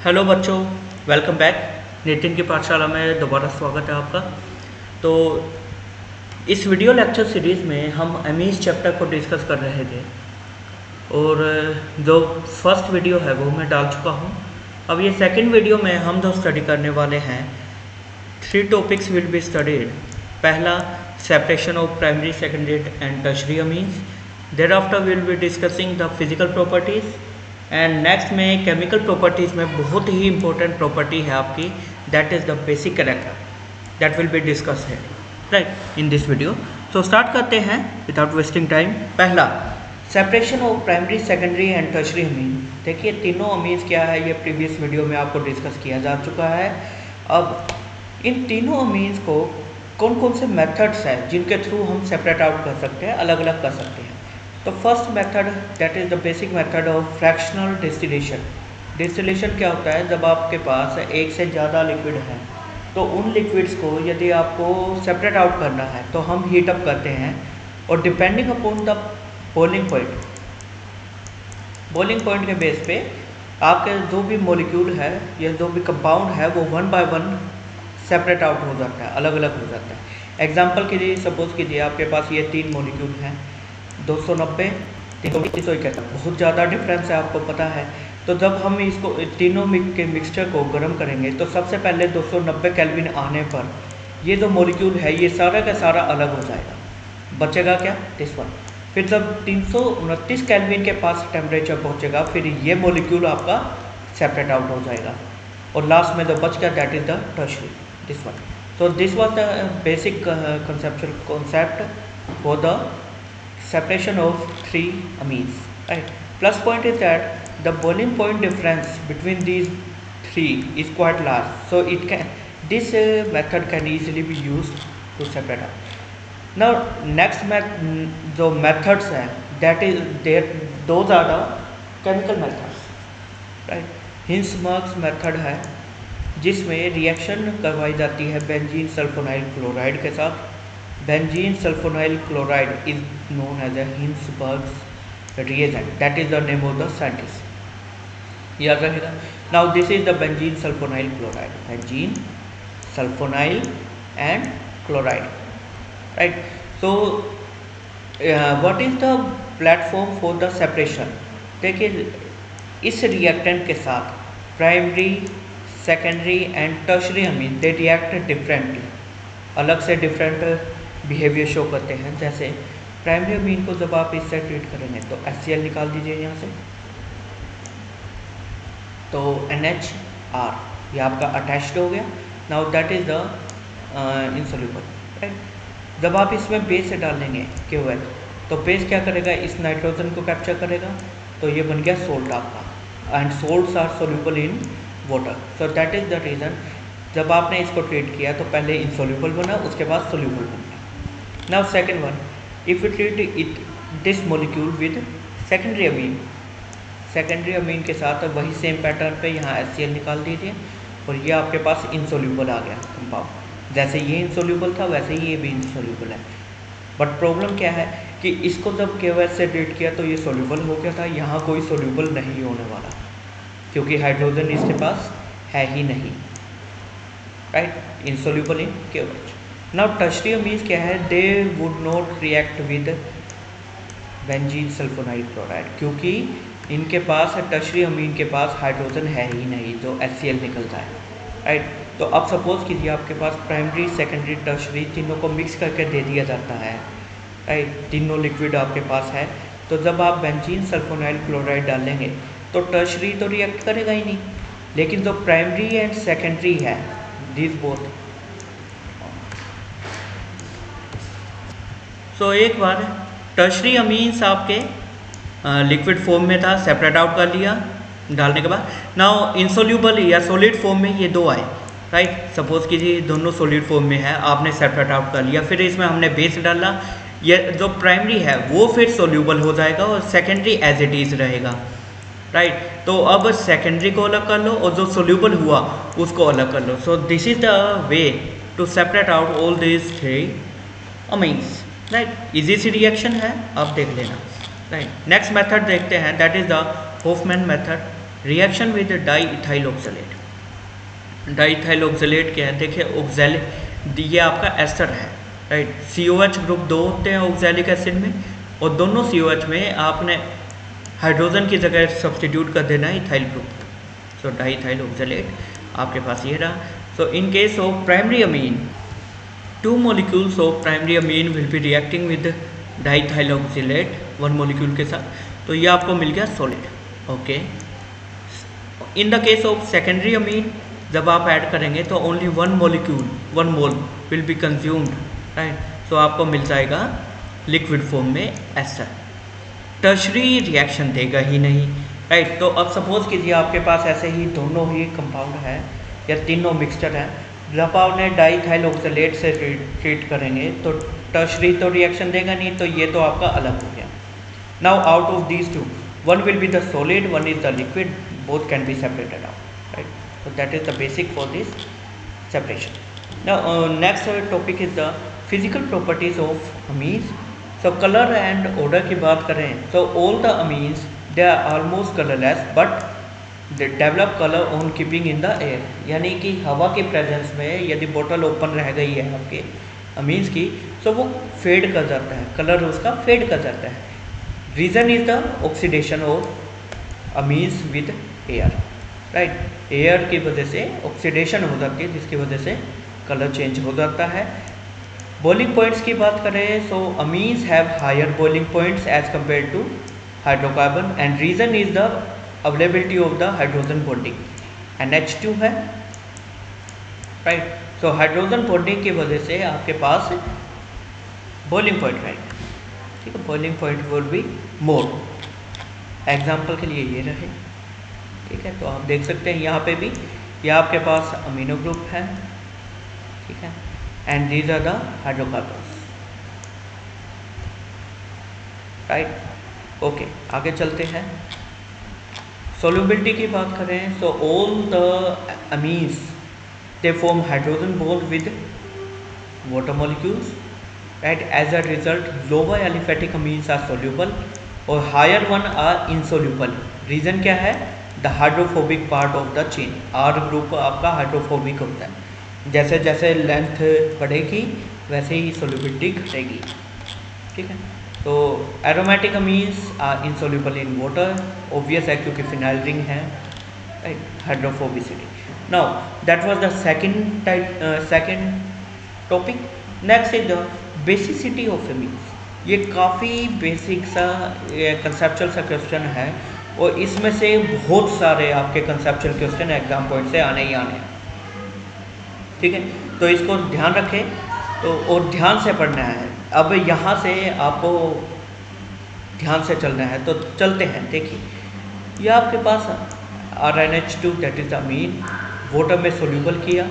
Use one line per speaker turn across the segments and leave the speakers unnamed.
Hello बच्चों, welcome back. Nitin की पाठशाला में दोबारा स्वागत है आपका। तो इस वीडियो लेक्चर सीरीज़ में हम एमीज चैप्टर को डिस्कस कर रहे थे और जो फर्स्ट वीडियो है वो मैं डाल चुका हूँ। अब ये सेकंड वीडियो में हम जो स्टडी करने वाले हैं, 3 टॉपिक्स विल बी स्टडीड। पहला, separation of primary, secondary and tertiary amines. Thereafter will be discussing the physical properties and next में केमिकल प्रॉपर्टीज़ में बहुत ही इंपॉर्टेंट प्रॉपर्टी है आपकी, that is the basic character that will be discuss है right in this video. So start करते हैं without wasting time. पहला, separation of primary, secondary and tertiary amine. देखिए तीनों अमीन्स क्या है, ये प्रीवियस वीडियो में आपको डिस्कस किया जा चुका है। अब इन तीनों अमीन्स को कौन कौन से मेथड्स हैं जिनके थ्रू हम सेपरेट आउट कर सकते हैं, अलग अलग कर सकते हैं। तो first method that is the basic method of fractional distillation. Distillation क्या होता है, जब आपके पास एक से ज़्यादा लिक्विड है तो उन लिक्विड्स को यदि आपको सेपरेट आउट करना है तो हम हीट अप करते हैं और depending upon the boiling point के बेस पे आपके जो भी मॉलिक्यूल है या जो भी कंपाउंड है वो one by one separate out हो जाता है, अलग अलग हो जाता है। एग्जांपल के लिए सपोज कीजिए आपके पास ये 3 मॉलिक्यूल हैं, 290, 321, बहुत ज़्यादा डिफरेंस है, आपको पता है। तो जब हम इसको तीनों के मिक्सचर को गर्म करेंगे तो सबसे पहले 290 केल्विन आने पर ये जो मॉलिक्यूल है ये सारा का सारा अलग हो जाएगा, बचेगा क्या, दिस वन। फिर जब 329 केल्विन के पास टेम्परेचर पहुंचेगा फिर ये मॉलिक्यूल आपका सेपरेट आउट हो जाएगा और लास्ट में जो बच गया that is the tertiary, this one. So this was the basic conceptual concept for the separation of 3 amines, right? Plus point is that the boiling point difference between these 3 is quite large, so it can this method can easily be used to separate out. Now next जो methods हैं that is there, those are the chemical methods, right? Hinsberg's method है जिसमें reaction करवाई जाती है benzene sulphonyl chloride के साथ। Benzene sulphonyl chloride is known as a Hinsberg's reagent, that is the name of the scientist, याद रखिएगा। Now this is the benzene sulphonyl chloride, benzene sulphonyl and chloride, right. So what is the platform for the separation. देखिए इस reactant के साथ primary, secondary and tertiary amine they react differently, अलग से different behaviour show करते हैं। जैसे primary amine को जब आप इससे ट्रीट करेंगे तो HCl निकाल दीजिए यहाँ से, तो NHR ये आपका अटैच्ड हो गया। Now that is the insoluble, right. जब आप इसमें बेस डालेंगे KOH तो बेस क्या करेगा, इस नाइट्रोजन को कैप्चर करेगा, तो ये बन गया सोल्ट आपका, and salts are soluble in water. So that is the reason जब आपने इसको ट्रीट किया तो पहले इनसोल्यूबल बना, उसके बाद सोल्यूबल बन गया। Now second one, if you treat it this molecule with secondary amine, secondary amine के साथ वही सेम पैटर्न पे यहाँ HCl निकाल दीजिए और ये आपके पास इनसोल्यूबल आ गया कंपाउंड। जैसे ये इनसोल्यूबल था वैसे ही ये भी इनसोल्यूबल है, बट प्रॉब्लम क्या है कि इसको जब KOH से ट्रीट किया तो ये सोल्यूबल हो गया था, यहाँ कोई सोल्यूबल नहीं होने वाला क्योंकि हाइड्रोजन इसके पास है ही नहीं, right, insoluble in KOH। Now tertiary amines क्या है, they would not react with benzene sulphonyl chloride क्योंकि इनके पास टर्शियरी अमीन के पास हाइड्रोजन है ही नहीं जो HCl निकलता है, राइट। तो अब सपोज कीजिए आपके पास प्राइमरी, सेकेंडरी, टर्शियरी तीनों को मिक्स करके दे दिया जाता है, राइट, तीनों लिक्विड आपके पास है। तो जब आप बेंजीन सल्फोनाइल क्लोराइड डालेंगे तो टर्शियरी तो रिएक्ट करेगा ही नहीं, लेकिन जो प्राइमरी एंड सेकेंडरी है दिस बोथ। सो एक बार टर्शियरी अमीन्स आपके लिक्विड फॉर्म में था, सेपरेट आउट कर लिया डालने के बाद। नाउ इनसोल्यूबल या सॉलिड फॉर्म में ये दो आए, राइट। सपोज कीजिए दोनों सॉलिड फॉर्म में है, आपने सेपरेट आउट कर लिया, फिर इसमें हमने बेस डाला, ये जो प्राइमरी है वो फिर सोल्यूबल हो जाएगा और सेकेंडरी एज इट इज़ रहेगा, राइट। तो अब सेकेंडरी को अलग कर लो और जो सोल्यूबल हुआ उसको अलग कर लो। So this is the way to separate out all this 3 amines, right. Easy सी रिएक्शन है, आप देख लेना, राइट। नेक्स्ट मेथड देखते हैं, that is the Hofmann method. Reaction with diethyl oxalate. Diethyl oxalate क्या है, देखिए ऑक्सैलिक ये आपका एस्टर है, राइट। COH ग्रुप 2 होते हैं ऑक्सैलिक एसिड में, और दोनों COH में आपने हाइड्रोजन की जगह सब्सटीट्यूट कर देना है ethyl group. So diethyl oxalate आपके पास ये रहा। So in case of primary amine, 2 molecules of primary amine will be reacting with diethyl oxalate 1 molecule के साथ, तो ये आपको मिल गया solid, okay. In the case of secondary amine, जब आप ऐड करेंगे तो only 1 molecule 1 mole will be consumed, right. So आपको मिल जाएगा लिक्विड फॉर्म में एस्टर, टर्शरी रिएक्शन देगा ही नहीं, राइट। तो अब सपोज कीजिए आपके पास ऐसे ही दोनों ही कंपाउंड है या तीनों मिक्सचर है, जब आपने डाईइथाइल ऑक्सलेट से ट्रीट करेंगे तो टर्शरी तो रिएक्शन देगा नहीं, तो ये तो आपका अलग हो गया। Now out of these two, one will be the solid, one is the liquid, both can be separated out, right. So that is the basic for this separation. Now next topic is the physical properties of amines. So color and odor की बात करें, so all the amines they are almost colorless but they develop color on keeping in the air, यानी कि हवा के presence में यदि बोतल ओपन रह गई है आपके अमीन्स की, तो वो फेड कर जाता है, कलर उसका फेड कर जाता है। Reason is the oxidation of amines with air, right. Air की वजह से ऑक्सीडेशन हो जाती है, जिसकी वजह से कलर चेंज हो जाता है। बॉइलिंग पॉइंट्स की बात करें, so amines have higher boiling points as compare to hydrocarbon, and reason is the availability of the hydrogen bonding, NH2 है, राइट। सो हाइड्रोजन बॉन्डिंग की वजह से आपके पास बॉइलिंग पॉइंट रहेगा, ठीक है। Boiling point will be more, example के लिए ये रहे, ठीक है। तो आप देख सकते हैं यहाँ पे भी ये आपके पास अमीनो ग्रुप है, ठीक है, and these are the hydrocarbons, right. Okay, आगे चलते हैं। सोल्यूबिलिटी की बात करें, so all the amines they form hydrogen bond with water molecules, right. As a result lower aliphatic amines are soluble और higher one are insoluble. Reason क्या है, the hydrophobic part of the chain, R group आपका hydrophobic होता है, जैसे जैसे length बढ़ेगी वैसे ही सोल्यूबिलिटी घटेगी, ठीक है। तो aromatic amines are insoluble in water, obvious है क्योंकि फिनाइल रिंग है, right, hydrophobicity. Now that was the second topic. Next is the basicity of amines. ये काफ़ी बेसिक सा कंसेप्चुअल सा क्वेश्चन है, और इसमें से बहुत सारे आपके कंसेप्चुअल क्वेश्चन एग्जाम पॉइंट से आने ही आने हैं, ठीक है। तो इसको ध्यान रखें, तो और ध्यान से पढ़ना है। अब यहाँ से आपको ध्यान से चलना है, तो चलते हैं। देखिए ये आपके पास RNH2 that is the amine, water में सोल्यूबल किया,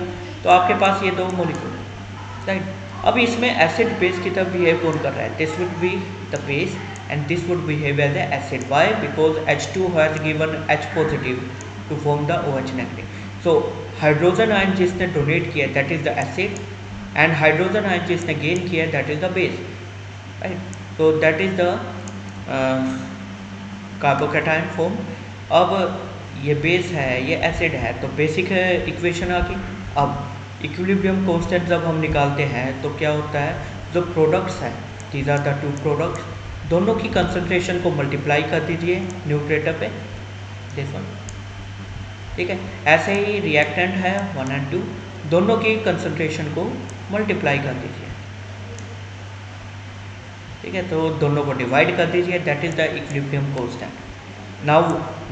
तो आपके पास ये 2 मोलिक्यूल, राइट। अब इसमें एसिड बेस की तरफ बिहेव कौन कर रहा है, this would be the base and this would behave as a acid. Why? Because H2 has given H positive to form the OH negative. So hydrogen ion जिसने donate किया that is the acid, and hydrogen ion जिसने gain किया that is the base, right? So that is the carbocation form. अब ये base है, ये acid है, तो बेसिक इक्वेशन आ गई। अब इक्विलिब्रियम कांस्टेंट जब हम निकालते हैं तो क्या होता है, जो प्रोडक्ट्स हैं, दीज आर द 2 प्रोडक्ट्स, दोनों की कंसंट्रेशन को मल्टीप्लाई कर दीजिए न्यूमरेटर पे, दिस वन, ठीक है। ऐसे ही रिएक्टेंट है 1 और 2, दोनों की कंसंट्रेशन को मल्टीप्लाई कर दीजिए, ठीक है। तो दोनों को डिवाइड कर दीजिए, that is the equilibrium constant. Now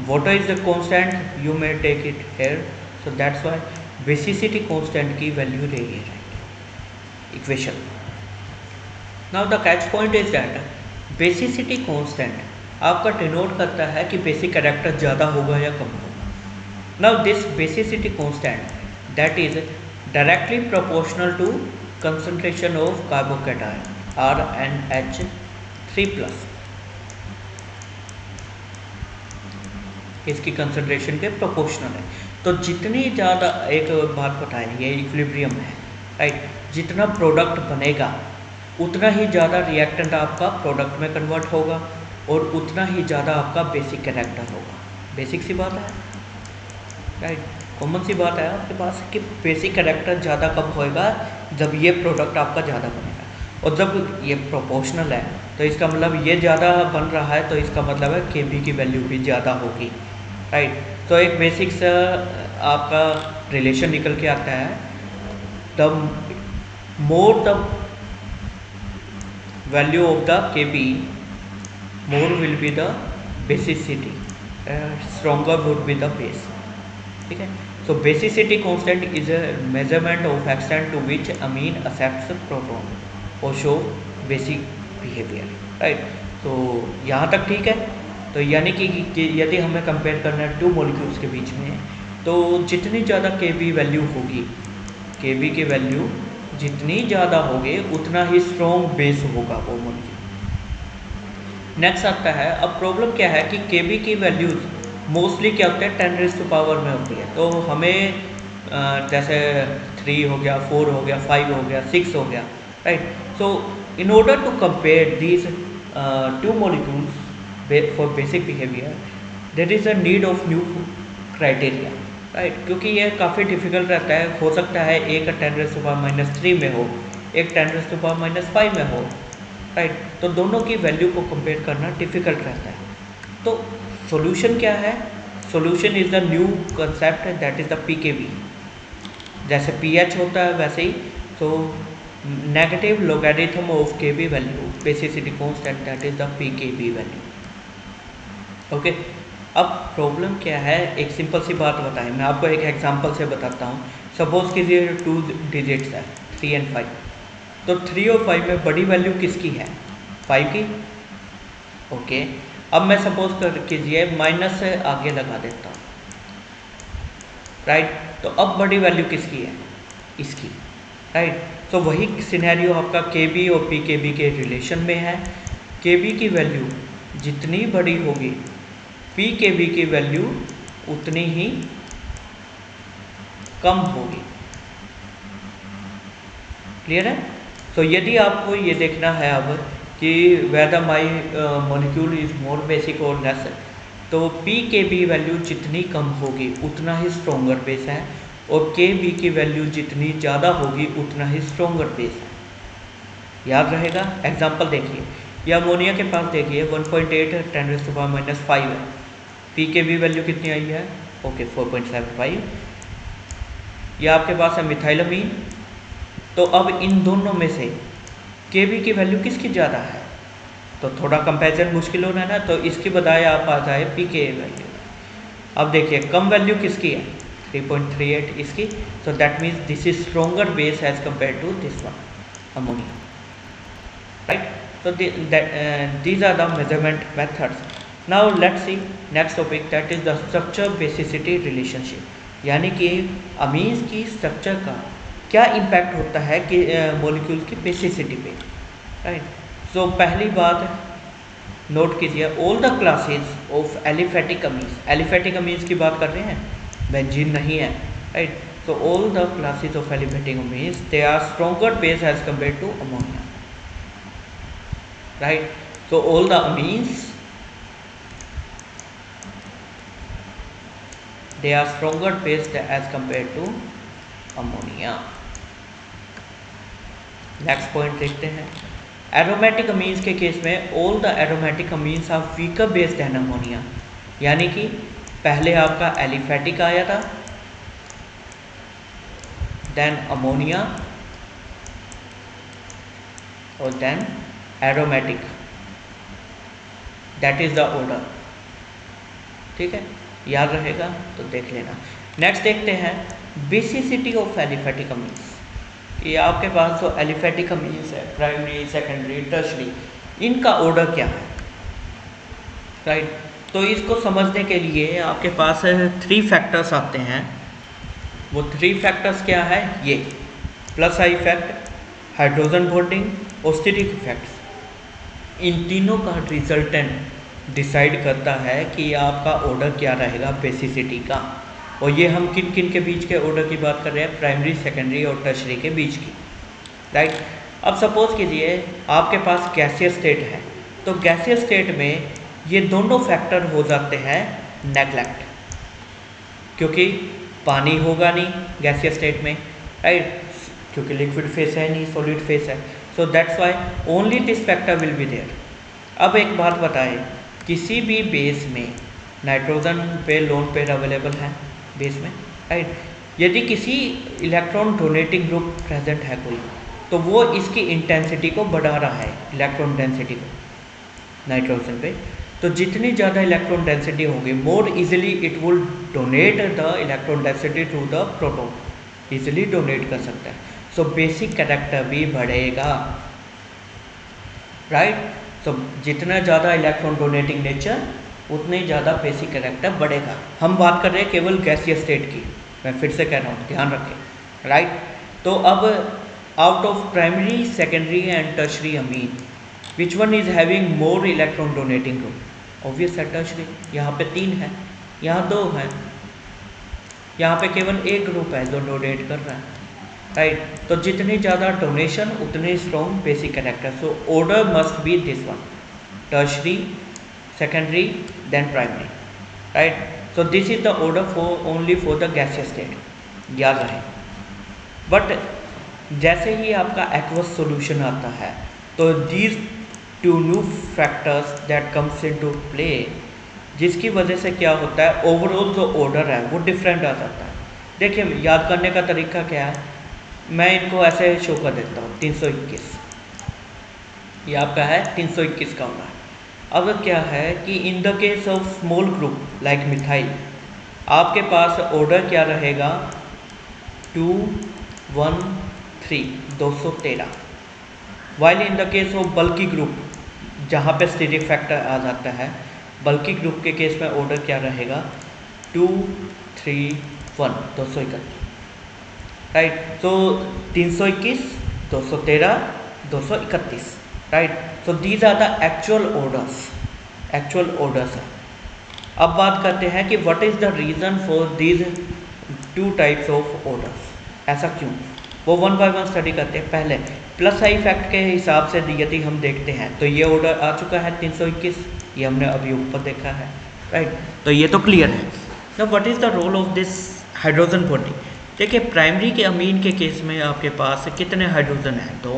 water is the constant, you may take it here, so that's why basicity constant की वैल्यू रहेगी, right, equation. Now the catch point is that basicity constant आपका denote करता है कि basic character ज़्यादा होगा या कम होगा। Now this basicity constant that is directly proportional to concentration of carbocation RNH3+, इसकी कंसंट्रेशन के प्रोपोर्शनल है। तो जितनी ज़्यादा, एक बात बताएं, ये इक्विलिब्रियम है, राइट, जितना प्रोडक्ट बनेगा उतना ही ज़्यादा रिएक्टेंट आपका प्रोडक्ट में कन्वर्ट होगा और उतना ही ज़्यादा आपका बेसिक कैरेक्टर होगा। बेसिक सी बात है। राइट। कॉमन सी बात है आपके पास कि बेसिक कैरेक्टर ज़्यादा कब होएगा, जब ये प्रोडक्ट आपका ज़्यादा बनेगा, और जब ये प्रोपोर्शनल है तो इसका मतलब ये ज़्यादा बन रहा है तो इसका मतलब है KB की वैल्यू भी ज़्यादा होगी, राइट। तो एक बेसिक सा आपका रिलेशन निकल के आता है, the more the value of the KB, more will be the basicity, stronger would be the base, ठीक है। So basicity constant is a measurement of extent to which amine accepts proton और show basic behaviour, right. तो यहाँ तक ठीक है। तो यानी कि यदि हमें कंपेयर करना है 2 मॉलिक्यूल्स के बीच में, तो जितनी ज़्यादा KB वैल्यू होगी, KB की वैल्यू जितनी ज़्यादा होगी उतना ही स्ट्रॉन्ग बेस होगा वो मॉलिक्यूल। नेक्स्ट आता है, अब प्रॉब्लम क्या है कि KB की वैल्यूज़ मोस्टली क्या होते हैं 10⁻⁴ में होती है। तो हमें जैसे 3 हो गया, 4 हो गया, 5 हो गया, 6 हो गया, right. So in order to compare these 2 molecules for basic behaviour, there is a need of new criteria, right. क्योंकि ये काफ़ी डिफिकल्ट रहता है, हो सकता है एक 10⁻³ में हो, एक 10⁻⁵ में हो, राइट। तो दोनों की वैल्यू को कंपेयर करना डिफिकल्ट रहता है। तो सॉल्यूशन क्या है? Solution is the new concept that is the PKB। जैसे pH होता है वैसे ही, तो negative logarithm of KB value basicity constant that is the PKB value, okay. अब प्रॉब्लम क्या है, एक सिंपल सी बात बताएं, मैं आपको एक एग्जांपल से बताता हूँ। सपोज कीजिए 2 डिजिट्स है 3 और 5, तो 3 और 5 में बड़ी वैल्यू किसकी है? 5 की, ओके। अब मैं सपोज कर कीजिए माइनस से आगे लगा देता हूँ, राइट। तो अब बड़ी वैल्यू किसकी है? इसकी, राइट। तो वही सिनेरियो आपका KB और PKB के रिलेशन में है। KB की वैल्यू जितनी बड़ी होगी, PKB की वैल्यू उतनी ही कम होगी, क्लियर है। तो यदि आपको ये देखना है अब कि whether my molecule is more basic और लेस, तो PKB वैल्यू जितनी कम होगी उतना ही स्ट्रोंगर बेस है, और KB की वैल्यू जितनी ज़्यादा होगी उतना ही स्ट्रोंगर बेस है। याद रहेगा। एग्जांपल देखिए, ये अमोनिया के पास देखिए 1.8 10⁻⁵ है, PKB वैल्यू कितनी आई है? ओके 4.75। ये आपके पास है मिथाइलमीन। तो अब इन दोनों में से KB की वैल्यू किसकी ज़्यादा है? तो थोड़ा कंपैरिजन मुश्किल हो रहा है ना, तो इसकी बजाय आप आ जाए PK वैल्यू। अब देखिए कम वैल्यू किसकी है? 3.38 इसकी। So that means this is stronger base as compare to this one ammonia, right. So these are the measurement methods. Now let's see next topic, that is the structure basicity relationship. यानी कि amines की structure का क्या impact होता है कि molecule की basicity पे, राइट। सो पहली बात नोट कीजिए, all the classes of aliphatic amines, aliphatic amines की बात कर रहे हैं, बेंजीन नहीं है, right. So all the classes of aliphatic amines they are stronger base as compare to ammonia, right. So all the amines, they are stronger based as compared to ammonia. Next point देखते हैं, aromatic amines के case में all the aromatic amines are weaker based than ammonia. यानी कि पहले आपका aliphatic आया था, देन अमोनिया और then aromatic, that is the order, ठीक है, याद रहेगा तो देख लेना। नेक्स्ट देखते हैं बेसिसिटी ऑफ एलिफेटिक अमीन्स। ये आपके पास जो एलिफेटिक अमीन्स है, प्राइमरी, सेकेंडरी, टर्शरी, इनका ऑर्डर क्या है, राइट। तो इसको समझने के लिए आपके पास 3 फैक्टर्स आते हैं। वो 3 फैक्टर्स क्या है? ये plus I effect, hydrogen bonding और स्टिरिक इफेक्ट्स। इन तीनों का रिजल्टेंट डिसाइड करता है कि आपका ऑर्डर क्या रहेगा बेसिसिटी का। और ये हम किन किन के बीच के ऑर्डर की बात कर रहे हैं? प्राइमरी, सेकेंडरी और टर्शरी के बीच की, राइट। अब सपोज कीजिए आपके पास गैसियस स्टेट है, तो गैसियस स्टेट में ये दोनों फैक्टर हो जाते हैं नेगलेक्ट, क्योंकि पानी होगा नहीं गैसियस स्टेट में, राइट, क्योंकि लिक्विड फेस है नहीं, सॉलिड फेस है। So that's why only this factor will be there. अब एक बात बताएं, किसी भी बेस में नाइट्रोजन पे लोन पेयर अवेलेबल है बेस में, राइट। यदि किसी इलेक्ट्रॉन डोनेटिंग ग्रुप प्रेजेंट है कोई, तो वो इसकी इंटेंसिटी को बढ़ा रहा है, इलेक्ट्रॉन डेंसिटी को नाइट्रोजन पे। तो जितनी ज़्यादा इलेक्ट्रॉन डेंसिटी होगी, more easily it will donate the electron density to the proton, easily donate कर सकता है। सो बेसिक कैरेक्टर भी बढ़ेगा, राइट। तो जितना ज़्यादा इलेक्ट्रॉन डोनेटिंग नेचर, उतने ज़्यादा बेसिक कैरेक्टर बढ़ेगा। हम बात कर रहे हैं केवल गैसियस स्टेट की, मैं फिर से कह रहा हूँ, ध्यान रखें, राइट। तो अब out of primary, secondary and tertiary Amin, which one is having more electron donating group? Obvious है टर्शरी। यहाँ पे 3 है, यहाँ 2 है, यहाँ पे केवल एक ग्रुप है जो डोनेट कर रहा है, राइट। तो जितनी ज़्यादा डोनेशन उतने strong basic character. So order must be this one, tertiary, secondary, then primary, right. So this is the order for only for the gaseous state, याद रहे। बट जैसे ही आपका एक्वस सॉल्यूशन आता है, तो these 2 new factors that comes into play, जिसकी वजह से क्या होता है, ओवरऑल जो ऑर्डर है वो डिफरेंट आ जाता है। देखिए, याद करने का तरीका क्या है, मैं इनको ऐसे शो कर देता हूँ, 321 ये आपका है, 321 का होगा। अब क्या है कि इन the case of small group like methyl, आपके पास ऑर्डर क्या रहेगा, 2 1 3 213। While in the case of bulky group, जहाँ पे स्टेरिक फैक्टर आ जाता है, बल्की ग्रुप के केस में ऑर्डर क्या रहेगा, 2 3 1 231, राइट। तो 321 213 231, right. So these are the actual orders है। अब बात करते हैं कि what is the reason for these 2 types of orders, ऐसा क्यों, वो 1 बाय 1 स्टडी करते हैं। पहले प्लस आई फैक्ट के हिसाब से यदि हम देखते हैं, तो ये ऑर्डर आ चुका है 321, ये हमने अभी ऊपर देखा है, राइट। तो ये तो क्लियर है। Now what is the role of this hydrogen bonding? देखिए, प्राइमरी के अमीन के केस में आपके पास कितने हाइड्रोजन हैं, 2,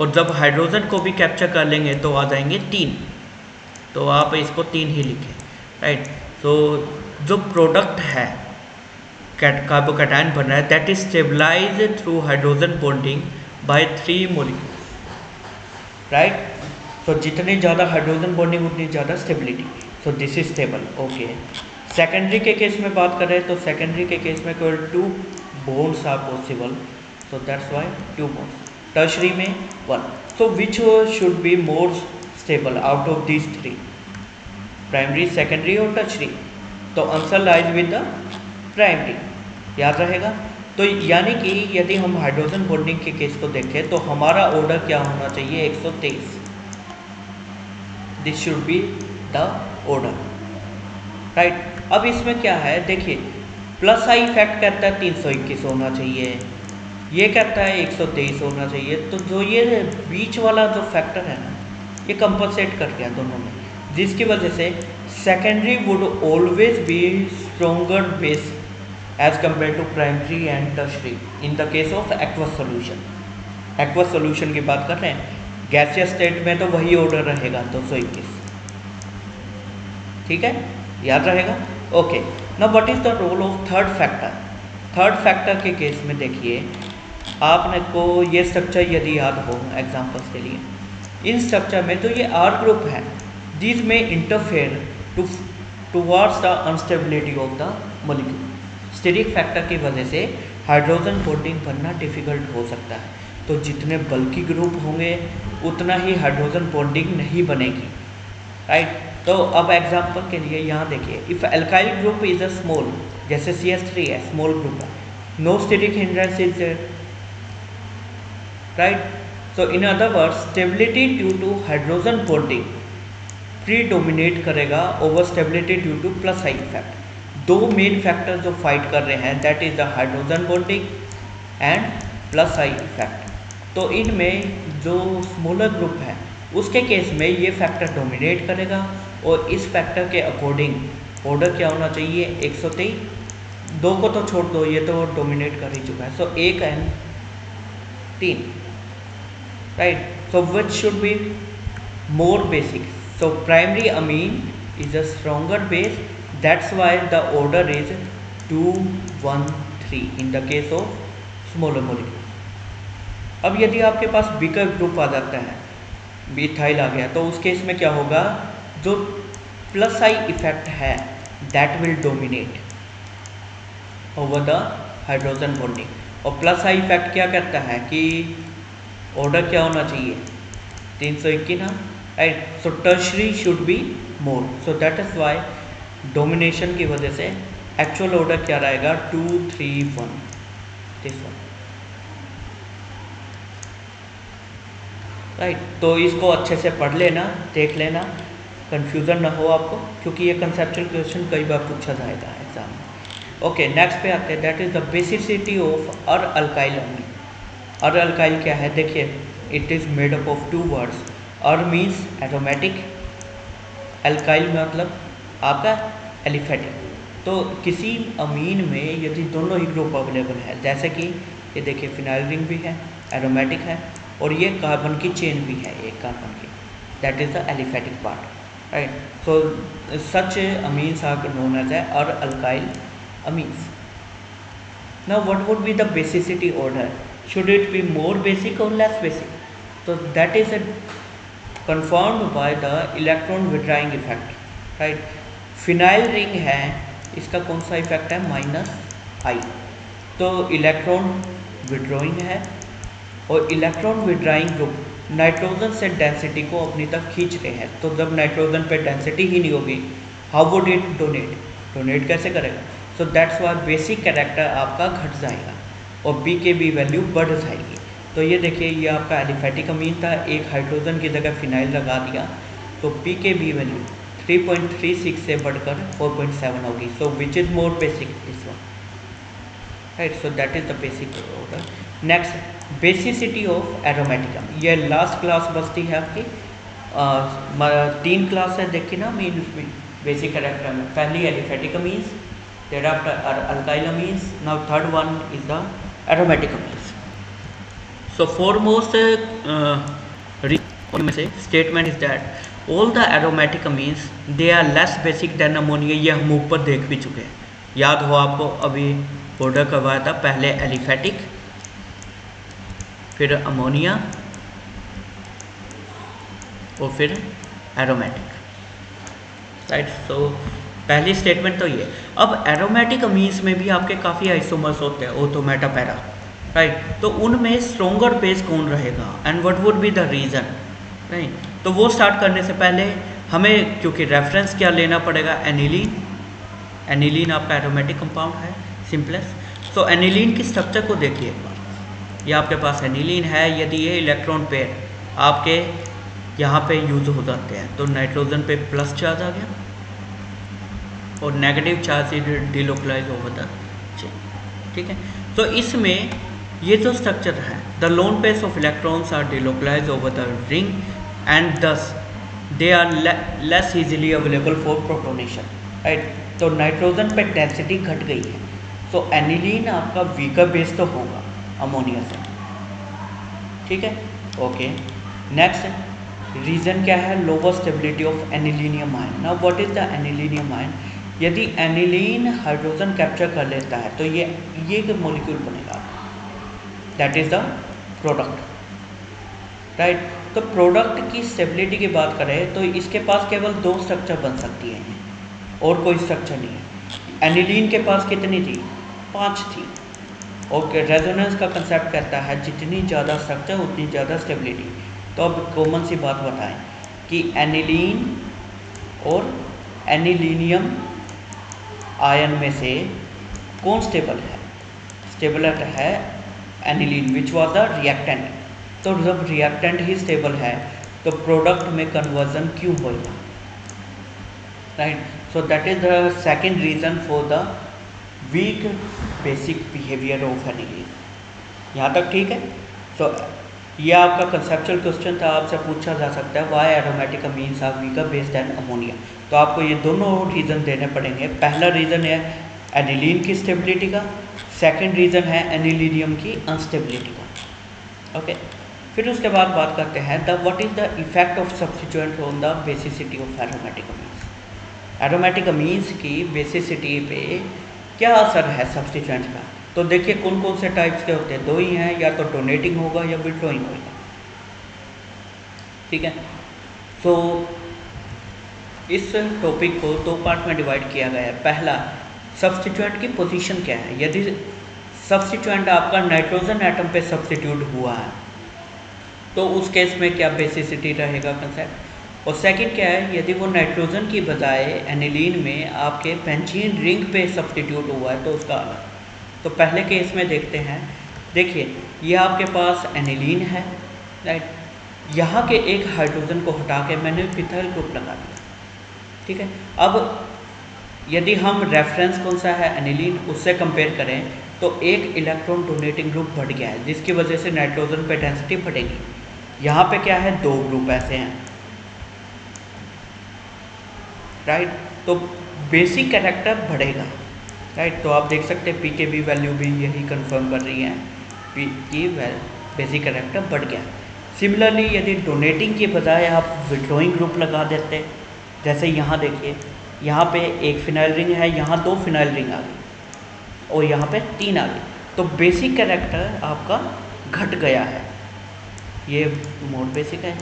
और जब हाइड्रोजन को भी कैप्चर कर लेंगे तो आ जाएंगे 3, तो आप इसको 3 ही लिखें, राइट। तो जो प्रोडक्ट है कार्बोकैटायन बन रहा है, that is stabilize through hydrogen bonding by 3 molecules, right. तो जितनी ज़्यादा हाइड्रोजन बॉन्डिंग उतनी ज़्यादा stability. So this is stable, okay. Secondary के केस में बात करें तो सेकेंडरी के केस में केवल 2 bonds are possible, so that's why 2 bonds. Tertiary में 1। So which should be more stable out of these 3, primary, secondary और टर्शरी? तो answer lies with the primary, याद रहेगा। तो यानी कि यदि हम हाइड्रोजन बॉन्डिंग के केस को देखें तो हमारा ऑर्डर क्या होना चाहिए, 123, this should be the order, right. अब इसमें क्या है, देखिए, प्लस आई फैक्ट कहता है 321 होना चाहिए, ये कहता है 123 होना चाहिए। तो जो ये बीच वाला जो फैक्टर है ना, ये कंपनसेट कर गया दोनों में, जिसकी वजह से secondary would always be stronger base as compare to primary and tertiary in the case of aqueous solution. Aqueous solution की बात कर रहे हैं, गैसियस स्टेट में तो वही ऑर्डर रहेगा 221, ठीक है, याद रहेगा, okay. Now what is the role of third factor? Third factor के केस में देखिए, आपने को ये स्ट्रक्चर यदि याद हो एग्जांपल्स के लिए, इन स्ट्रक्चर में तो ये आर ग्रुप है, दिस में interfere towards the unstability of the molecule. Steric factor की वजह से हाइड्रोजन बॉन्डिंग बनना डिफिकल्ट हो सकता है। तो जितने बल्की ग्रुप होंगे उतना ही हाइड्रोजन बॉन्डिंग नहीं बनेगी, राइट। तो अब एग्जांपल के लिए यहाँ देखिए, if alkyl group is a small, जैसे CH3 है, स्मॉल ग्रुप है, no steric hindrance is there, right. So in other words, stability due to hydrogen bonding predominate करेगा over stability due to plus I effect. 2 main factor जो fight कर रहे हैं, that is the hydrogen bonding and plus I effect. तो इनमें जो smaller group है उसके केस में ये फैक्टर डोमिनेट करेगा, और इस फैक्टर के अकॉर्डिंग ऑर्डर क्या होना चाहिए 123, 2 को तो छोड़ दो, ये तो डोमिनेट कर ही चुका है, सो 1 and 3, right. So which should B more basic, so primary amine is a stronger base, that's why the order is 2 1 3 in the case of smaller molecule. अब यदि आपके पास बीकर ग्रुप आ जाता है, मिथाइल आ गया, तो उस केस में क्या होगा, जो प्लस आई इफेक्ट है that will dominate over the hydrogen bonding. और प्लस आई इफेक्ट क्या करता है कि ऑर्डर क्या होना चाहिए 321, right. So tertiary should be more, so that is why domination की वजह से एक्चुअल ऑर्डर क्या रहेगा 2 3 1, दिस वन, राइट। तो इसको अच्छे से पढ़ लेना, देख लेना, कंफ्यूजन ना हो आपको, क्योंकि ये कंसेप्चुअल क्वेश्चन कई बार पूछा जाएगा एग्जाम में। ओके, नेक्स्ट पे आते हैं, that is the basicity of aralkyl amine. Aralkyl क्या है, देखिए it is made up of 2 words, ar means aromatic, alkyl मतलब आपका एलिफेटिक। तो किसी अमीन में यदि दोनों ही ग्रुप अवेलेबल है, जैसे कि ये देखिए फिनाइल रिंग भी है, एरोमेटिक है, और ये कार्बन की चेन भी है एक कार्बन की, that is the aliphatic part, right. So such amines are known as aralkyl amines. Now what would be the basicity order, should it be more basic or less basic? So that is confirmed by the electron withdrawing effect, right। Phenyl ring है, इसका कौन सा effect है -I, तो electron withdrawing है, और electron withdrawing group nitrogen से density को अपनी तरफ खींच रहे हैं, तो जब नाइट्रोजन पे डेंसिटी ही नहीं होगी, हाउ वुड इट डोनेट कैसे करेगा। सो दैट्स वाई बेसिक कैरेक्टर आपका घट जाएगा और बी के बी वैल्यू बढ़ जाएगी। तो ये देखिए, ये आपका एलिफेटिक अमीन था, एक हाइड्रोजन की जगह फिनाइल लगा दिया, तो पी के बी वैल्यू 3.36 से बढ़कर 4.7 होगी। So which is more basic, this one, right. So that is the basic order. Next, basicity of aromatic amine, ये लास्ट क्लास बचती है आपकी, 3 क्लास है देखिए ना मीन उसमें बेसिक कैरेक्टर में। पहली aliphatic amines, thereafter alkyl amines, now third one is the aromatic amines. So foremost statement is that all the aromatic amines they are less basic than ammonia, ये हम ऊपर देख भी चुके हैं, याद हो आपको, अभी ऑर्डर करवाया था, पहले एलिफेटिक, फिर अमोनिया और फिर एरोमेटिक, राइट। सो पहली स्टेटमेंट तो ये। अब एरोमेटिक अमीन्स में भी आपके काफ़ी आइसोमर्स होते हैं, ओथो मेटा पैरा, राइट। तो उनमें स्ट्रोंगर बेस कौन रहेगा and what would be the reason, right. तो वो स्टार्ट करने से पहले हमें क्योंकि रेफरेंस क्या लेना पड़ेगा, एनिलीन। एनिलीन आपका एरोमेटिक कंपाउंड है, सिंपलेस्ट। सो एनिलीन की स्ट्रक्चर को देखिए एक बार, ये आपके पास एनिलीन है, यदि ये इलेक्ट्रॉन पेयर आपके यहाँ पे यूज हो जाते हैं, तो नाइट्रोजन पे प्लस चार्ज आ गया और negative charge delocalize over the chain, ठीक है। तो इसमें ये जो स्ट्रक्चर है, the lone pairs of electrons are delocalize over the ring and thus they are less easily available for protonation, right. तो नाइट्रोजन पे डेंसिटी घट गई है, तो एनिलीन आपका वीकर बेस तो होगा अमोनिया से, ठीक है। ओके, नेक्स्ट रीज़न क्या है, lower stability of anilinium ion. Now what is the anilinium ion, यदि एनिलीन हाइड्रोजन कैप्चर कर लेता है तो ये मॉलिक्यूल बनेगा, that is the product, right. तो प्रोडक्ट की स्टेबिलिटी की बात करें तो इसके पास केवल 2 स्ट्रक्चर बन सकती हैं और कोई स्ट्रक्चर नहीं है। एनिलीन के पास कितनी थी, 5 थी। और रेजोनेंस का कंसेप्ट कहता है जितनी ज़्यादा स्ट्रक्चर उतनी ज़्यादा स्टेबिलिटी। तो अब कॉमन सी बात बताएं कि एनिलीन और एनिलीनियम आयन में से कौन स्टेबल है, स्टेबल है aniline which was the reactant. तो जब रिएक्टेंट ही स्टेबल है तो प्रोडक्ट में कन्वर्जन क्यों होगा, right. So that is the second reason for the weak basic behaviour of aniline. यहाँ तक ठीक है। सो ये आपका कंसेप्चुअल क्वेश्चन था, आपसे पूछा जा सकता है why aromatic amines are weaker base than ammonia. तो आपको ये दोनों रीज़न देने पड़ेंगे। पहला रीज़न है एनिलीन की स्टेबिलिटी का, सेकंड रीज़न है एनिलीनियम की अनस्टेबिलिटी का। ओके, फिर उसके बाद बात करते हैं the what is the effect of substituent on the basicity of aromatic amines. Aromatic amines की बेसिसिटी पे क्या असर है सब्स्टिट्यूएंट का। तो देखिए कौन कौन से टाइप्स के होते हैं, दो ही हैं, या तो डोनेटिंग होगा या विड्रॉइंग होगा। ठीक है, तो इस टॉपिक को दो पार्ट में डिवाइड किया गया है। पहला, सब्स्टिट्यूएंट की पोजीशन क्या है। यदि सब्स्टिट्यूएंट आपका नाइट्रोजन एटम पे सब्स्टिट्यूट हुआ है तो उस केस में क्या बेसिसिटी रहेगा कंसेप्ट। और सेकंड क्या है, यदि वो नाइट्रोजन की बजाय एनिलीन में आपके बेंजीन रिंग पे सब्स्टिट्यूट हुआ है तो उसका अलग। तो पहले केस में देखते हैं। देखिए ये आपके पास एनिलीन है, राइट। यहाँ के एक हाइड्रोजन को हटा के मैंने मिथाइल ग्रुप लगा दिया। ठीक है, अब यदि हम रेफरेंस कौन सा है एनिलीन, उससे कंपेयर करें तो एक इलेक्ट्रॉन डोनेटिंग ग्रुप बढ़ गया है, जिसकी वजह से नाइट्रोजन पे डेंसिटी बढ़ेगी। यहाँ पे क्या है, दो ग्रुप ऐसे हैं, राइट। तो बेसिक कैरेक्टर बढ़ेगा, राइट। तो आप देख सकते हैं पी के बी वैल्यू भी यही कंफर्म कर रही है, पी की बेसिक कैरेक्टर बढ़ गया। सिमिलरली यदि डोनेटिंग के बजाय आप विड्रॉइंग ग्रुप लगा देते, जैसे यहाँ देखिए, यहाँ पे एक फिनाइल रिंग है, यहाँ दो फिनाइल रिंग आ गई और यहाँ पे तीन आ गई, तो बेसिक कैरेक्टर आपका घट गया है। ये मोर बेसिक है,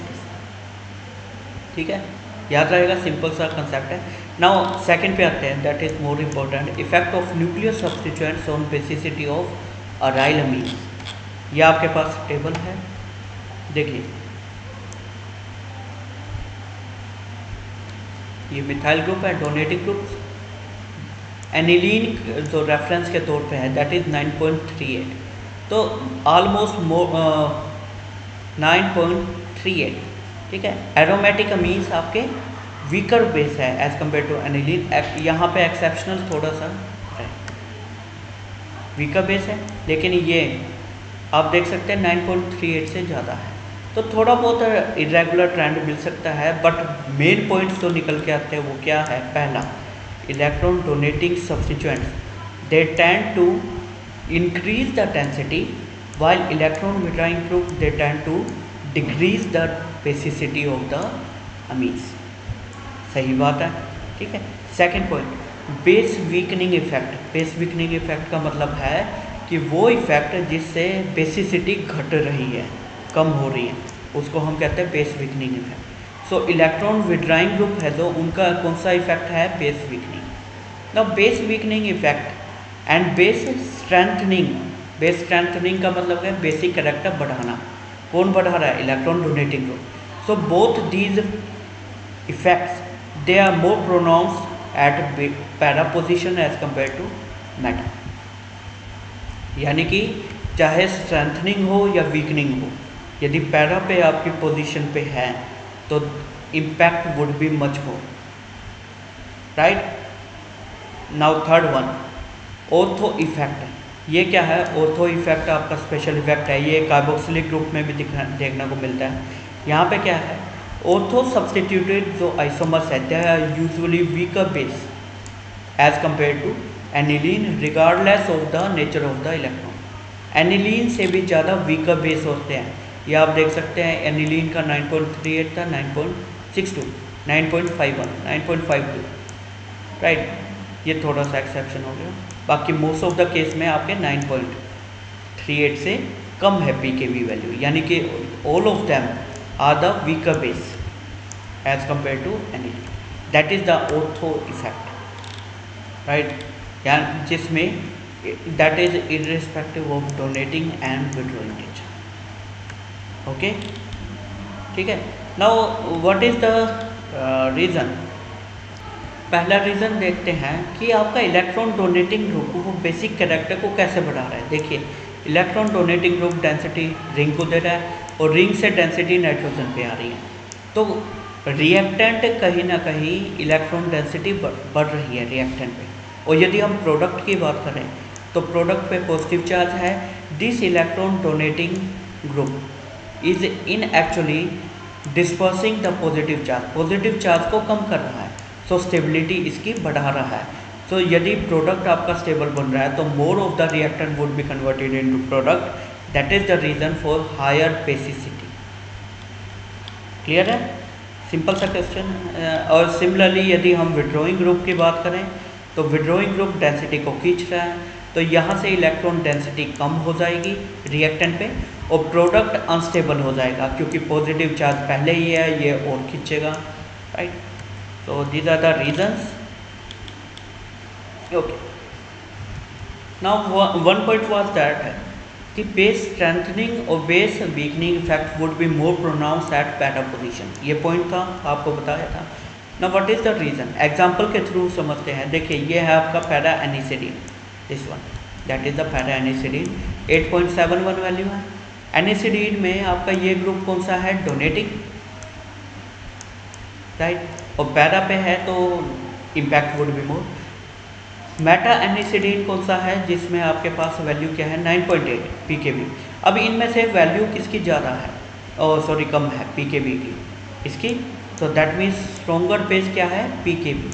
ठीक है, याद रहेगा, सिंपल सा कंसेप्ट है। नाउ सेकंड पे आते हैं, that is more important, effect of nuclear substituents on basicity of aryl amine. ये आपके पास टेबल है, देखिए ये मिथाइल ग्रुप है, डोनेटिंग ग्रुप, एनिलीन जो रेफरेंस के तौर पे है दैट इज 9.38, तो ऑलमोस्ट 9.38, ठीक है। एरोमेटिक अमीन्स आपके वीकर बेस है एज कम्पेयर टू एनिलीन। यहाँ पे एक्सेप्शनल थोड़ा सा है, वीकर बेस है, लेकिन ये आप देख सकते हैं 9.38 से ज़्यादा है। तो थोड़ा बहुत इरेगुलर ट्रेंड मिल सकता है, बट मेन पॉइंट्स जो निकल के आते हैं वो क्या है। पहला, electron donating substituents they tend to increase the density, while electron withdrawing group they tend to decrease the basicity of the amines। सही बात है, ठीक है। Second point, base weakening effect. Base weakening effect का मतलब है कि वो इफेक्ट जिससे बेसिसिटी घट रही है, कम हो रही है, उसको हम कहते हैं बेस वीकनिंग इफेक्ट। सो इलेक्ट्रॉन विड्राइंग ग्रुप है तो उनका कौन सा इफेक्ट है, base weakening. Now base weakening effect and base strengthening. Base strengthening का मतलब है बेसिक कैरेक्टर बढ़ाना। कौन बढ़ा रहा है, electron donating group. So both these effects they are more pronounced at para position as compare to meta. यानी कि चाहे स्ट्रेंथनिंग हो या वीकनिंग हो, यदि पैरा पे आपकी पोजीशन पे है तो impact would be much more, right. Now third one, ortho effect. ये क्या है, ऑर्थो इफेक्ट आपका स्पेशल इफेक्ट है, ये कार्बोक्सिलिक ग्रुप में भी देखने को मिलता है। यहाँ पे क्या है, ऑर्थो सब्स्टिट्यूटेड जो आइसोमर्स है they are usually weaker base as compare to aniline regardless of the nature of the electron. Aniline से भी ज़्यादा वीकर बेस होते हैं। ये आप देख सकते हैं एनिलीन का 9.38 था, 9.62, 9.51, 9.52, राइट। ये थोड़ा सा एक्सेप्शन हो गया, बाकी मोस्ट ऑफ द केस में आपके 9.38 से कम है पी के वी वैल्यू, यानी कि all of them are the weaker base as compare to aniline. That is the ortho effect, right, यानी जिसमें that is irrespective of donating and withdrawing nature. Okay, ठीक है। Now what is the reason. पहला reason देखते हैं कि आपका electron donating group वो बेसिक कैरेक्टर को कैसे बढ़ा रहा है। देखिए electron donating group density ring को दे रहा है और रिंग से डेंसिटी नाइट्रोजन पे आ रही है, तो रिएक्टेंट कहीं ना कहीं इलेक्ट्रॉन डेंसिटी बढ़ रही है रिएक्टेंट पे। और यदि हम प्रोडक्ट की बात करें तो प्रोडक्ट पे पॉजिटिव चार्ज है। This electron donating group is in actually dispersing the positive charge, positive charge को कम कर रहा है। सो स्टेबिलिटी इसकी बढ़ा रहा है। तो यदि प्रोडक्ट आपका स्टेबल बन रहा है तो more of the reactant would be converted into product, that is the reason for higher basicity. Clear है, सिंपल सा क्वेश्चन। और सिमिलरली यदि हम विड्रॉइंग ग्रुप की बात करें तो विड्रॉइंग ग्रुप डेंसिटी को खींच रहा है, तो यहाँ से इलेक्ट्रॉन डेंसिटी कम हो जाएगी रिएक्टेंट पे और प्रोडक्ट अनस्टेबल हो जाएगा क्योंकि पॉजिटिव चार्ज पहले ही है, ये और खींचेगा, राइट। तो these are the reasons. Okay, now one point was that कि बेस स्ट्रेंथनिंग और base weakening effect would be more pronounce at para position. ये पॉइंट था, आपको बताया था ना। What is the reason, example के थ्रू समझते हैं। देखिए ये है आपका para anisidine, this one that is the para anisidine, 8.71 value है। एनिसिडीन में आपका ये ग्रुप कौन सा है, डोनेटिंग, राइट, और पैरा पे है तो impact would be more. Meta anisidine कौन सा है, जिसमें आपके पास वैल्यू क्या है, 9.8 पीकेबी। अब इनमें से वैल्यू किसकी ज़्यादा है, सॉरी कम है पीकेबी की इसकी, तो दैट मीन्स स्ट्रोंगर बेस क्या है, pKb.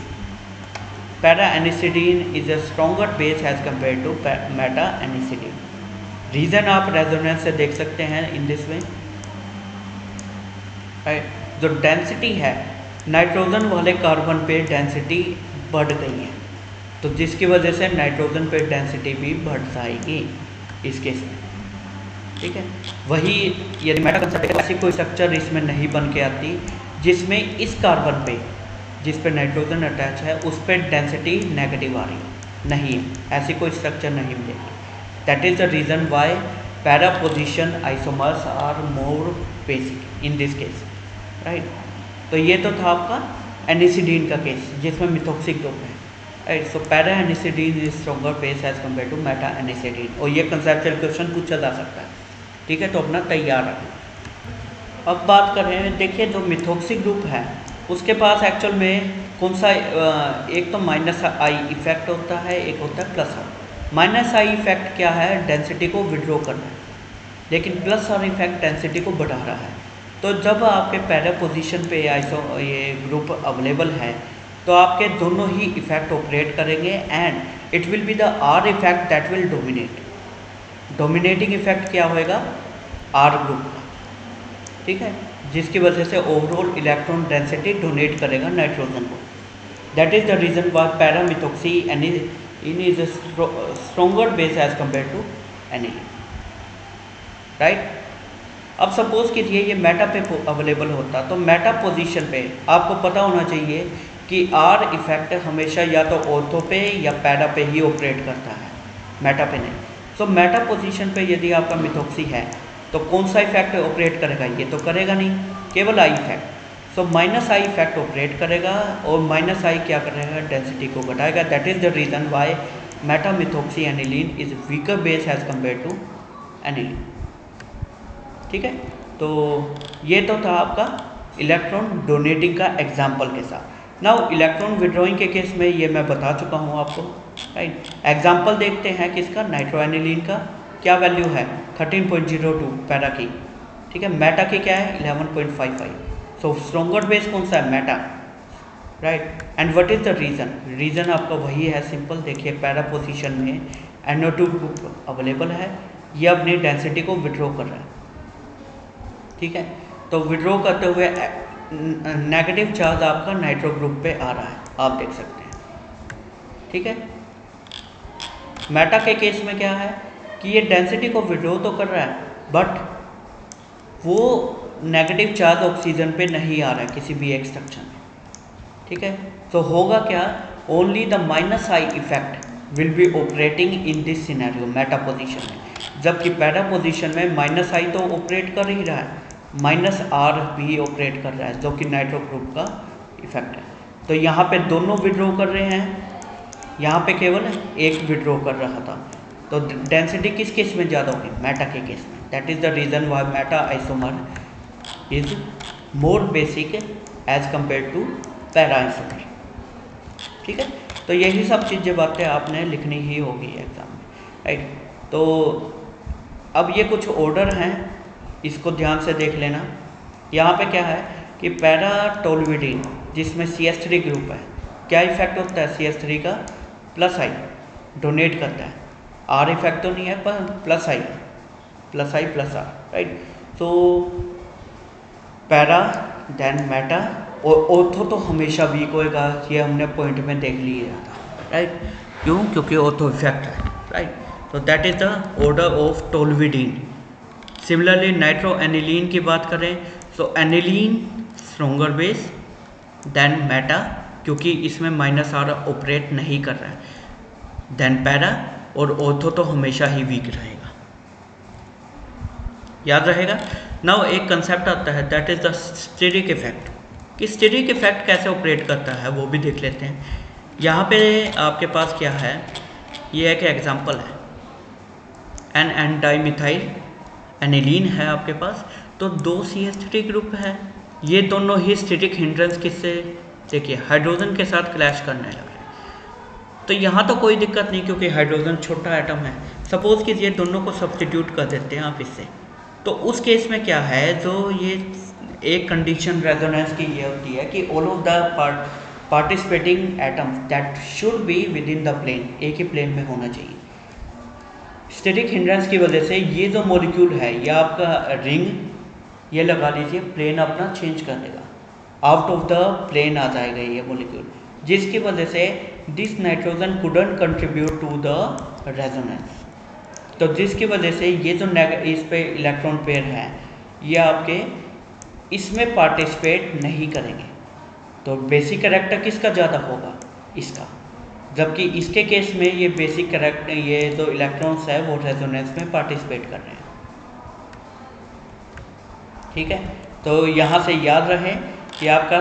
Para anisidine is a stronger base as compare to meta anisidine. Reason आप रेजोनेंस से देख सकते हैं इन दिस वे, जो डेंसिटी है नाइट्रोजन वाले कार्बन पे डेंसिटी बढ़ गई है, तो जिसकी वजह से नाइट्रोजन पे डेंसिटी भी बढ़ जाएगी इस केस में, ठीक है। वही यदि मेटा कंसेप्ट ऐसी कोई स्ट्रक्चर इसमें नहीं बन के आती जिसमें इस कार्बन पे जिस पे नाइट्रोजन अटैच है उस पर डेंसिटी नेगेटिव आ रही है, नहीं है, ऐसी कोई स्ट्रक्चर नहीं मिलेगी। That is the reason why para position isomers are more basic in this case, right. तो ये तो था आपका एनिसिडीन का केस जिसमें मिथोक्सिक ग्रुप है, right. So para anisidine is stronger base as compare to meta anisidine, और ये कंसेप्चुअल क्वेश्चन पूछा जा सकता है, ठीक है, तो अपना तैयार रखें। अब बात करें, देखिए जो मिथोक्सिक ग्रुप है उसके पास एक्चुअल में कौन सा, एक तो माइनस आई इफेक्ट होता है, एक होता है plus R. Minus I effect क्या है, डेंसिटी को विड्रॉ करना है, लेकिन प्लस आर इफेक्ट डेंसिटी को बढ़ा रहा है। तो जब आपके पैरा पोजीशन पे ये ग्रुप अवेलेबल है तो आपके दोनों ही इफेक्ट ऑपरेट करेंगे and it will be the are effect that will dominate. Dominating effect क्या होएगा, आर ग्रुप का, ठीक है, जिसकी वजह से ओवरऑल इलेक्ट्रॉन डेंसिटी डोनेट करेगा नाइट्रोजन को। That is the reason why para methoxy इन is stronger base as compare to aniline, right. अब सपोज कीजिए ये मेटा पे अवेलेबल होता, तो मेटा पोजीशन पे आपको पता होना चाहिए कि आर इफेक्ट हमेशा या तो ऑर्थो पे या पैरा पे ही ऑपरेट करता है, मेटा पे नहीं। सो मेटा पोजीशन पे यदि आपका मिथोक्सी है तो कौन सा इफेक्ट ऑपरेट करेगा, ये तो करेगा नहीं, केवल I effect. So minus I effect operate करेगा और माइनस आई क्या करेगा, डेंसिटी को घटाएगा। That is the reason why meta methoxy aniline is weaker base as compare to aniline, ठीक है। तो ये तो था आपका इलेक्ट्रॉन डोनेटिंग का एग्जाम्पल के साथ। नाउ इलेक्ट्रॉन विड्रॉइंग के केस में ये मैं बता चुका हूँ आपको, राइट। एग्जाम्पल देखते हैं किसका, नाइट्रोएनिलीन का। क्या वैल्यू है, 13.02 पैरा की, ठीक है। मेटा की क्या है, 11.55। सो स्ट्रोंगर बेस कौन सा है, Meta, right. And what is the reason, reason आपका वही है, सिंपल। देखिए पैरा पोजीशन में NO2 ग्रुप अवेलेबल है, ये अपनी डेंसिटी को विड्रॉ कर रहा है, ठीक है। तो विड्रॉ करते हुए नेगेटिव चार्ज आपका नाइट्रो ग्रुप पे आ रहा है, आप देख सकते हैं, ठीक है। मेटा के केस में क्या है कि ये डेंसिटी को विड्रॉ तो कर रहा है बट वो नेगेटिव चार्ज ऑक्सीजन पे नहीं आ रहा है किसी भी एक स्ट्रक्चर में, ठीक है। तो होगा क्या, only the minus I effect will be operating in this scenario Meta position में, जबकि पैरा पोजीशन में माइनस आई तो ऑपरेट कर ही रहा है, माइनस आर भी ऑपरेट कर रहा है, जो कि नाइट्रो ग्रुप का इफेक्ट है। तो यहाँ पे दोनों विड्रॉ कर रहे हैं, यहाँ पे केवल एक विड्रॉ कर रहा था। तो डेंसिटी किस केस में ज़्यादा होगी, मेटा के केस में। That is the reason why meta isomer is more basic as compare to para isomer, ठीक है। तो यही सब चीज़ें बातें आपने लिखनी ही होगी एग्जाम में, राइट। तो अब ये कुछ ऑर्डर हैं, इसको ध्यान से देख लेना। यहाँ पे क्या है कि पैरा टोल्यूडिन जिसमें CH3 ग्रुप है, क्या इफेक्ट होता है CH3 का? प्लस आई डोनेट करता है। आर इफेक्ट तो नहीं है पर plus I plus R, right. तो पैरा देन मेटा और ऑर्थो तो हमेशा वीक होएगा, ये हमने पॉइंट में देख लिया था, राइट। क्यों? क्योंकि ऑर्थो इफेक्ट है, राइट। तो that is the order of toluidine. Similarly nitro aniline की बात करें तो aniline stronger base than meta, क्योंकि इसमें -R ऑपरेट नहीं कर रहा है, देन पैरा, और ऑर्थो तो हमेशा ही वीक रहेगा, याद रहेगा। नाउ एक कंसेप्ट आता है that is the steric effect. कि स्टेरिक इफेक्ट कैसे ऑपरेट करता है वो भी देख लेते हैं। यहाँ पे आपके पास क्या है, ये एक एग्जांपल है, एन डाइमिथाइल एनिलीन है आपके पास, तो 2 CH3 ग्रुप है, ये दोनों ही स्टेरिक हिंड्रेंस किससे, देखिए हाइड्रोजन के साथ क्लैश करने लग रहे हैं। तो यहाँ तो कोई दिक्कत नहीं क्योंकि हाइड्रोजन छोटा एटम है। सपोज कीजिए दोनों को सब्स्टिट्यूट कर देते हैं आप इससे, तो उस केस में क्या है, जो ये एक कंडीशन रेजोनेंस की ये होती है कि all of the participating atoms that should be within the plane, एक ही प्लेन में होना चाहिए। स्टैटिक हिंड्रेंस की वजह से ये जो मॉलिक्यूल है, या आपका रिंग, ये लगा लीजिए, प्लेन अपना चेंज कर देगा, आउट ऑफ द प्लेन आ जाएगा ये मॉलिक्यूल, जिसकी वजह से this nitrogen couldn't contribute to the resonance. तो जिसकी वजह से ये जो इस पे इलेक्ट्रॉन पेयर है, ये आपके इसमें पार्टिसिपेट नहीं करेंगे। तो बेसिक कैरेक्टर किसका ज़्यादा होगा, इसका, जबकि इसके केस में ये बेसिक कैरेक्टर, ये जो इलेक्ट्रॉन्स है वो रेजोनेंस में पार्टिसिपेट कर रहे हैं, ठीक है। तो यहाँ से याद रहे कि आपका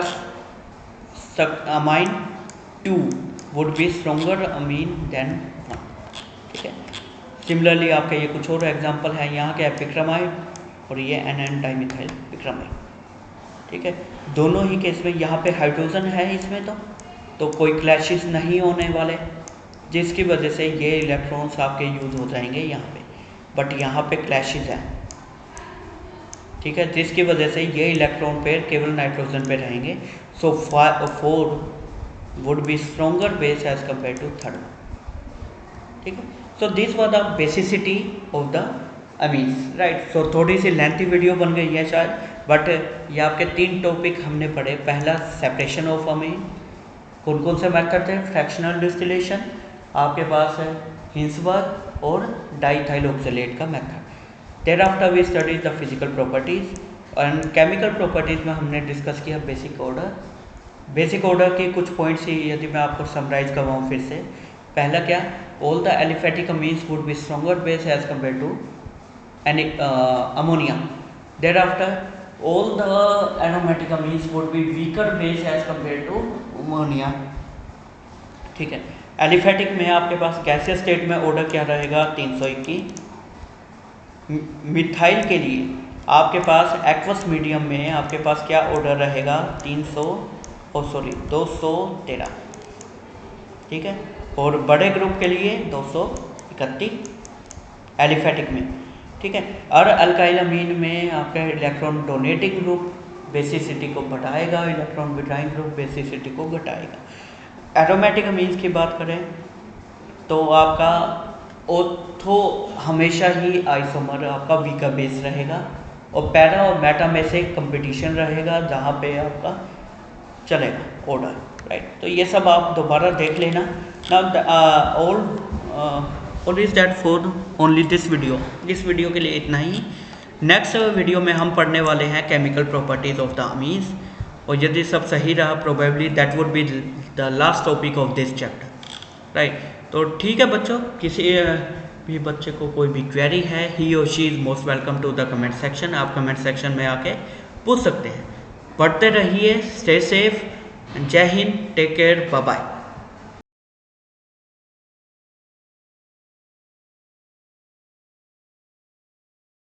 amine 2 would be stronger amine than 1, ठीक है। सिमिलरली आपका ये कुछ और एग्जांपल है, यहाँ के पिक्रामाइड और ये NN डाइमिथाइल पिक्रामाइड, ठीक है। दोनों ही केस में यहाँ पे हाइड्रोजन है इसमें, तो कोई क्लैशेस नहीं होने वाले, जिसकी वजह से ये इलेक्ट्रॉन्स आपके यूज़ हो जाएंगे यहाँ पे, बट यहाँ पे क्लैशेस हैं, ठीक है, जिसकी वजह से ये इलेक्ट्रॉन पेयर केवल नाइट्रोजन पे रहेंगे। So 4 would be stronger base as compare to 3rd, ठीक है। So this was the basicity of the amines, right. So थोड़ी सी लेंथी वीडियो बन गई है शायद, बट ये आपके 3 टॉपिक हमने पढ़े। पहला सेपरेशन ऑफ अमीन, कौन कौन से मेथड थे, फ्रैक्शनल डिस्टिलेशन, आपके पास है हिंसबर्ग और डाइथाइल ऑक्सलेट का method. Thereafter we study the physical properties and chemical properties में हमने डिस्कस किया बेसिक ऑर्डर। बेसिक ऑर्डर के कुछ पॉइंट्स ही यदि मैं आपको समराइज करवाऊँ फिर से, पहला क्या, all the aliphatic amines would be stronger base as compare to ammonia. Thereafter all the aromatic amines would be weaker base as compared to ammonia, ठीक है। एलिफेटिक में आपके पास गैसियस स्टेट में ऑर्डर क्या रहेगा, 321। मिथाइल के लिए आपके पास एक्वस मीडियम में आपके पास क्या ऑर्डर रहेगा, 213, ठीक है। और बड़े ग्रुप के लिए 231 एलिफेटिक में, ठीक है। और अल्काइल अमीन में आपका इलेक्ट्रॉन डोनेटिंग ग्रुप बेसिसिटी को बढ़ाएगा, इलेक्ट्रॉन विड्राइंग ग्रुप बेसिसिटी को घटाएगा। एरोमेटिक अमीन्स की बात करें तो आपका ओथो हमेशा ही आइसोमर आपका वीकर बेस रहेगा, और पैरा और मेटा में से कंपटीशन रहेगा जहाँ पे आपका चलेगा ऑर्डर, राइट। तो ये सब आप दोबारा देख लेना। All is that for only this video. इस वीडियो के लिए इतना ही। नेक्स्ट वीडियो में हम पढ़ने वाले हैं chemical properties of the amines, और यदि सब सही रहा probably that would be the last topic of this chapter, right. तो ठीक है बच्चों, किसी भी बच्चे को कोई भी क्वेरी है, ही और she is most welcome to the comment section. आप कमेंट सेक्शन में आके पूछ सकते हैं। पढ़ते रहिए, स्टे सेफ, जय Hind, take care, bye bye.